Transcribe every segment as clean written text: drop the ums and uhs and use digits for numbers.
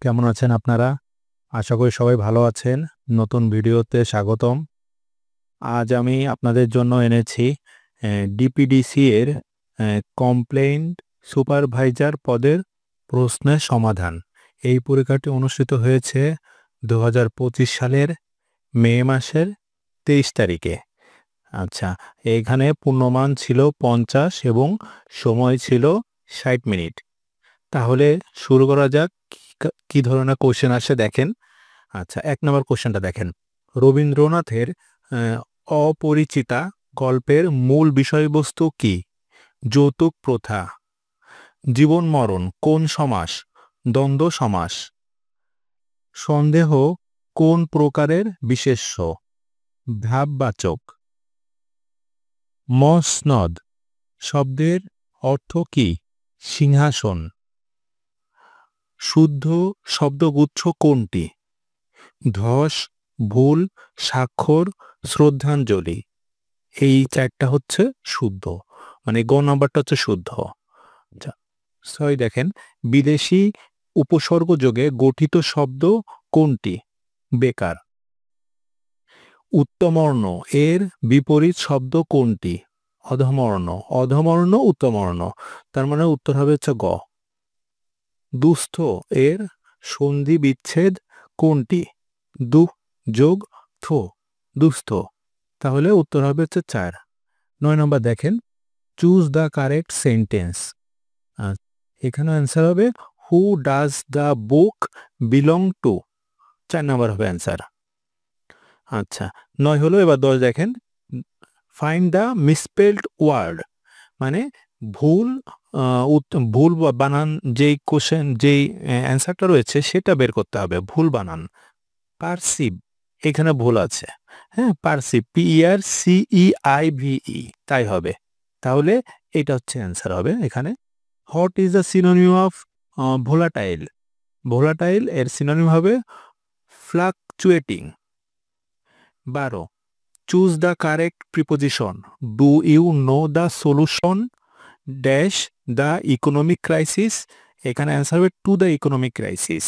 কেমন আছেন আপনারা? আশা করি সবাই ভালো আছেন। নতুন ভিডিওতে স্বাগতম। আজ আমি আপনাদের জন্য এনেছি ডিপিডিসি এর কমপ্লেইন্ট সুপারভাইজার পদের প্রশ্নের সমাধান। এই পরীক্ষাটি অনুষ্ঠিত হয়েছে 2025 সালের মে মাসের 23 তারিখে। আচ্ছা, এখানে পূর্ণমান ছিল 50 এবং সময় ছিল 60 মিনিট। তাহলে শুরু করা যাক। কি ধরনের কোশ্চেন আসে দেখেন। আচ্ছা, 1 নম্বর কোশ্চেনটা দেখেন। রবীন্দ্রনাথের অপরিচিতা গল্পের মূল বিষয়বস্তু কি? যৌতুক প্রথা। জীবন মরণ কোন সমাস? দ্বন্দ্ব সমাস। সন্দেহ কোন প্রকারের বিশেষ্য? ভাববাচক। মসনদ শব্দের অর্থ কি? সিংহাসন। শুদ্ধ শব্দগুচ্ছ কোনটি? ধস, ভুল, স্বাক্ষর, শ্রদ্ধাঞ্জলি। এই চারটা হচ্ছে শুদ্ধ, মানে গ নাম্বারটা হচ্ছে শুদ্ধ। আচ্ছা, ছয় দেখেন, বিদেশি উপসর্গযোগে গঠিত শব্দ কোনটি? বেকার। উত্তমর্ণ এর বিপরীত শব্দ কোনটি? অধমর্ণ। অধমর্ণ উত্তমর্ণ, তার মানে উত্তর হবে হচ্ছে গ। দুস্থ এর সন্ধি বিচ্ছেদ কোনটি? দু যোগ থো, দুস্থ। তাহলে উত্তর হবে হচ্ছে 4। 9 নম্বর দেখেন, চুজ দ্য কারেক্ট সেন্টেন্স। এখানে অ্যান্সার হবে who does the book belong to. 4 নম্বর হবে অ্যান্সার। আচ্ছা, 9 হলো। এবার 10 দেখেন, ফাইন্ড দ্য মিসস্পেলড ওয়ার্ড, মানে ভুল ভুল বানান যেই কোশ্চেন যেই অ্যান্সারটা রয়েছে সেটা বের করতে হবে, ভুল বানান। পারসিভ, এখানে ভুল আছে। হ্যাঁ, পারসিভ PERCEIVE তাই হবে। তাহলে এটা হচ্ছে অ্যান্সার হবে এখানে। What is the synonym of volatile? Volatile এর সিনোনিম হবে fluctuating. 12, choose the correct preposition. Do you know the solution dash the economic crisis? এখানে অ্যান্সার হবে to the economic crisis.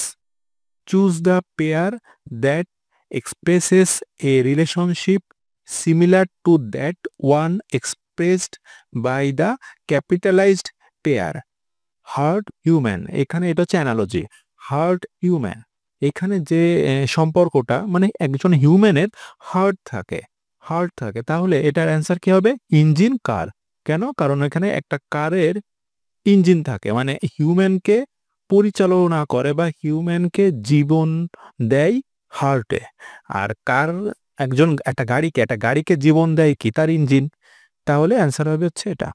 Choose the pair that expresses a relationship similar to that one expressed by the capitalized pair. Heart human, এখানে এটা হচ্ছে analogy. Heart human, এখানে যে সম্পর্কটা, মানে একজন হিউম্যানের হার্ট থাকে, হার্ট থাকে, তাহলে এটার অ্যান্সার কি হবে? ইঞ্জিন কার। কেন? কারণ এখানে একটা কারের ইঞ্জিন থাকে, মানে হিউম্যানকে পরিচালনা করে বা হিউম্যানকে জীবন দেয় হার্টে। আর কার একটা গাড়িকে জীবন দেয় কি? তার ইঞ্জিন। তাহলে অ্যান্সার হবে হচ্ছে এটা।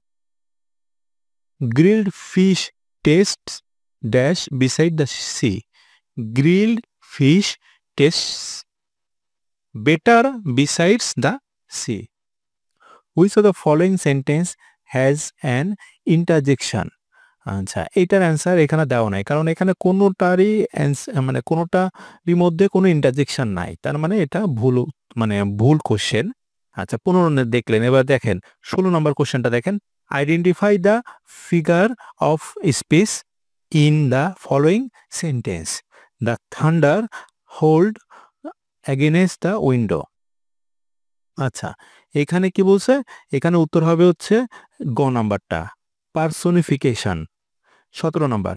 Grilled fish test dash beside the sea. Grilled fish test better besides the sea. Which of the following sentence has an interjection? আচ্ছা, এটার অ্যান্সার এখানে দেওয়া নাই, কারণ এখানে কোনোটারই মানে কোনোটারই মধ্যে কোনো ইন্টারজেকশন নাই, তার মানে এটা ভুল, মানে ভুল কোশ্চেন। আচ্ছা, 15 দেখলেন। এবার দেখেন 16 নম্বর কোশ্চেনটা দেখেন। Identify the figure of speech in the following sentence. The thunder hold against the window. আচ্ছা, এখানে কি বলছে? এখানে উত্তর হবে হচ্ছে গ নাম্বারটা, পার্সোনিফিকেশন। 17 নম্বর,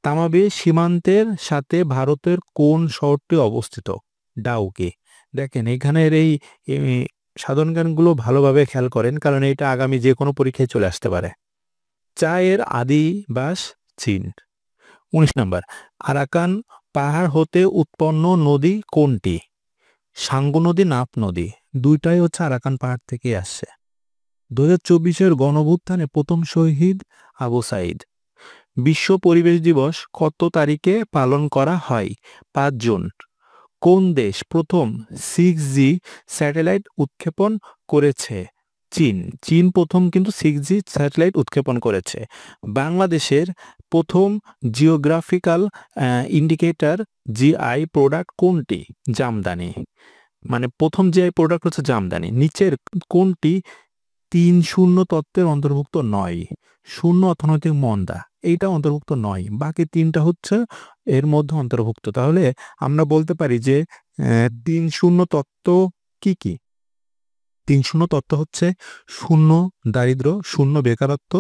তামাবে সীমান্তের সাথে ভারতের কোন শহরটি অবস্থিত? ডাউকি। দেখেন এখানের এই সাধারণ জ্ঞানগুলো ভালোভাবে খেয়াল করেন, কারণ এটা আগামী যে কোনো পরীক্ষায় চলে আসতে পারে। চায়ের আদিবাস চীন। 19 নম্বর, আরাকান পাহাড় হতে উৎপন্ন নদী কোনটি? সাঙ্গু নদী, নাপ নদী, দুইটাই হচ্ছে আরাকান পাহাড় থেকে আসছে। 2024-এর গণঅভ্যুত্থানে প্রথম শহীদ আবু সাইদ। বিশ্ব পরিবেশ দিবস কত তারিখে পালন করা হয়? 5 জুন। কোন দেশ প্রথম 6G স্যাটেলাইট উৎক্ষেপণ করেছে? চীন। চীন প্রথম কিন্তু 6G স্যাটেলাইট উৎক্ষেপণ করেছে। বাংলাদেশের প্রথম জিওগ্রাফিক্যাল ইন্ডিকেটর GI প্রোডাক্ট কোনটি? জামদানি। মানে প্রথম GI প্রোডাক্ট হচ্ছে জামদানি। নিচের কোনটি 3-0 তত্ত্বের অন্তর্ভুক্ত নয়? শূন্য অর্থনৈতিক মন্দা, এইটা অন্তর্ভুক্ত নয়, বাকি 3টা হচ্ছে এর মধ্যে অন্তর্ভুক্ত। তাহলে আমরা বলতে পারি যে 3 তত্ত্ব কি কি? 3 তত্ত্ব হচ্ছে 0 দারিদ্র্য, 0 বেকারত্ব,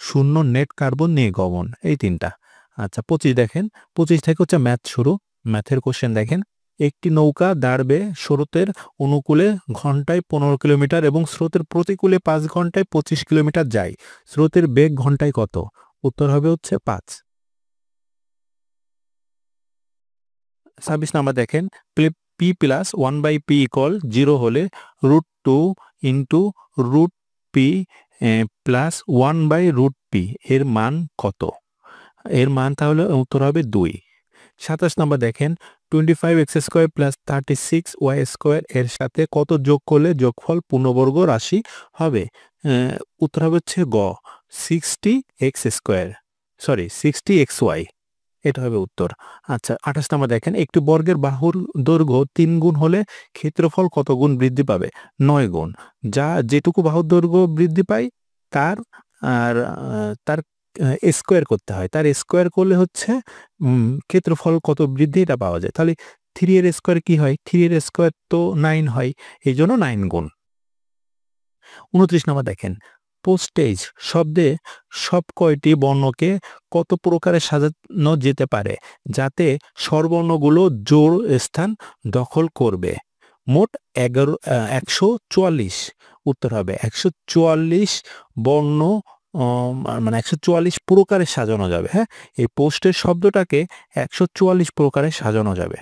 0 নেট কার্বন নির্গমন, এই 3টা। আচ্ছা 25 দেখেন, 25 থেকে হচ্ছে ম্যাথ শুরু। ম্যাথের কোশ্চেন দেখেন, একটি নৌকা দাঁড়বে স্রোতের অনুকূলে ঘন্টায় 15 কিলোমিটার এবং স্রোতের প্রতিকূলে 5 ঘন্টায় 25 কিলোমিটার যায়। স্রোতের বেগ ঘন্টায় কত? উত্তর হবে হচ্ছে 5। 26 নাম্বার দেখেন, পি প্লাস 1/p ইকুয়াল 0 হলে √2 ইন্টু √p প্লাস 1/√p এর মান কত? এর মান তাহলে উত্তর হবে 2। 27 নাম্বার দেখেন, 25x² প্লাস 36y² এর সাথে কত যোগ করলে যোগফল পূর্ণবর্গ রাশি হবে? উত্তর হবে হচ্ছে গ 60xy, এটা হবে উত্তর। আচ্ছা 28 নাম্বার দেখেন, একটি বর্গের বাহুর দৈর্ঘ্য 3 গুণ হলে ক্ষেত্রফল কত গুণ বৃদ্ধি পাবে? 9 গুণ। যেটুকু বাহুর দৈর্ঘ্য বৃদ্ধি পায় তার তার স্কোয়ার করতে হয়, তার স্কোয়ার করলে হচ্ছে ক্ষেত্রফল কত বৃদ্ধি এটা পাওয়া যায়। তাহলে 3 এর স্কোয়ার কি হয়? 3 এর স্কোয়ার তো 9 হয়, এই জন্য 9 গুণ। 29 নাম্বার দেখেন, পোস্টেজ শব্দে সব কয়টি বর্ণকে কত প্রকারে সাজানো যেতে পারে যাতে স্বরবর্ণগুলো জোড় স্থান দখল করবে? মোট 144। উত্তর হবে 144 বর্ণ, মানে 144 প্রকারে সাজানো যাবে। হ্যাঁ, এই পোস্টের শব্দটাকে 144 প্রকারে সাজানো যাবে।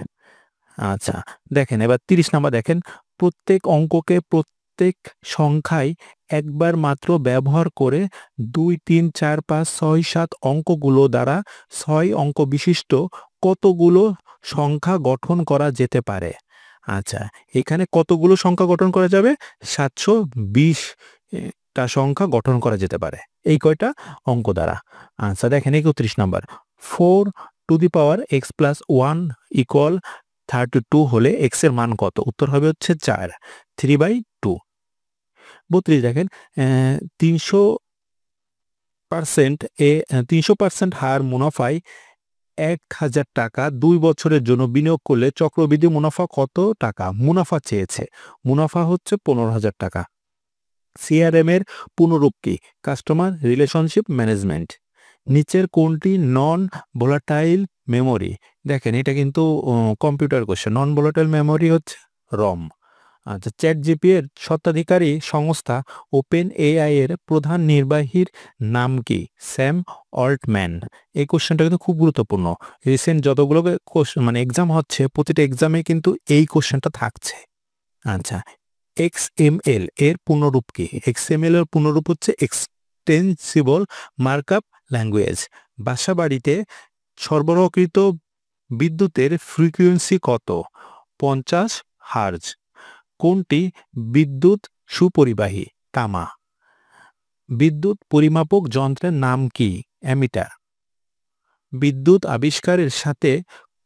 আচ্ছা দেখেন, এবার 30 নাম্বার দেখেন, প্রত্যেক অঙ্ককে প্রত্যেক সংখ্যায় একবার মাত্র ব্যবহার করে 2, 3, 4, 5, 6, 7 অঙ্কগুলো দ্বারা 6 অঙ্ক বিশিষ্ট কতগুলো সংখ্যা গঠন করা যেতে পারে? আচ্ছা, এখানে কতগুলো সংখ্যা গঠন করা যাবে? 720টা সংখ্যা গঠন করা যেতে পারে এই কয়টা অঙ্ক দ্বারা। আচ্ছা দেখেন 31 নাম্বার, 4x + 1 ইকুয়াল 32 হলে x এর মান কত? উত্তর হবে হচ্ছে 4, 3/2। 32 দেখেন, 300% হার মুনাফায় 1000 টাকা 2 বছরের জন্য বিনিয়োগ করলে চক্রবৃদ্ধি মুনাফা কত টাকা? মুনাফা চেয়েছে, মুনাফা হচ্ছে 15,000 টাকা। CRM এর পুনরূপ কি? Customer relationship management. নিচের কোনটি নন ভোলাটাইল মেমোরি? দেখেন এটা কিন্তু computer question. Non volatile memory হচ্ছে রম। আচ্ছা, ChatGPT এর স্বত্বাধিকারী সংস্থা OpenAI এর প্রধান নির্বাহীর নাম কি? Sam Altman. এই কোশ্চেনটা কিন্তু খুব গুরুত্বপূর্ণ। রিসেন্ট যতগুলো মানে এক্সাম হচ্ছে প্রতিটা এক্সামে কিন্তু এই কোশ্চেনটা থাকছে। আচ্ছা, XML এর পুনরূপ কি? XML এর পুনরূপ হচ্ছে এক্সটেন্সিবল মার্কআপ ল্যাঙ্গুয়েজ। বাসাবাড়িতে সরবরাহকৃত বিদ্যুতের ফ্রিকোয়েন্সি কত? 50 হার্জ। কোনটি বিদ্যুৎ সুপরিবাহী? তামা। বিদ্যুৎ পরিমাপক যন্ত্রের নাম কি? অ্যামিটার। বিদ্যুৎ আবিষ্কারের সাথে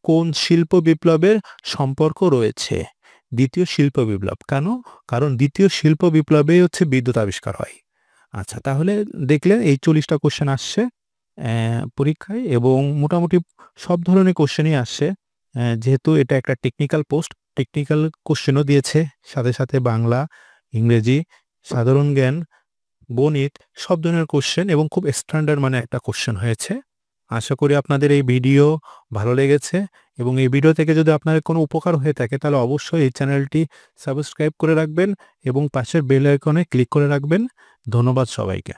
কোন শিল্প বিপ্লবের সম্পর্ক রয়েছে? দ্বিতীয় শিল্প বিপ্লব। কেন? কারণ দ্বিতীয় শিল্প বিপ্লবে হচ্ছে বিদ্যুৎ আবিষ্কার হয়। আচ্ছা তাহলে দেখলেন এই 40টা কোশ্চেন আসছে পরীক্ষায় এবং মোটামুটি সব ধরনের কোশ্চেনই আসছে। যেহেতু এটা একটা টেকনিক্যাল পোস্ট, টেকনিক্যাল কোশ্চেনও দিয়েছে, সাথে সাথে বাংলা, ইংরেজি, সাধারণ জ্ঞান, গণিত সব ধরনের কোশ্চেন এবং খুব স্ট্যান্ডার্ড মানে একটা কোশ্চেন হয়েছে। আশা করি আপনাদের এই ভিডিও ভালো লেগেছে এবং এই ভিডিও থেকে যদি আপনাদের কোনো উপকার হয়ে থাকে তাহলে অবশ্যই এই চ্যানেলটি সাবস্ক্রাইব করে রাখবেন এবং পাশের বেল আইকনে ক্লিক করে রাখবেন। ধন্যবাদ সবাইকে।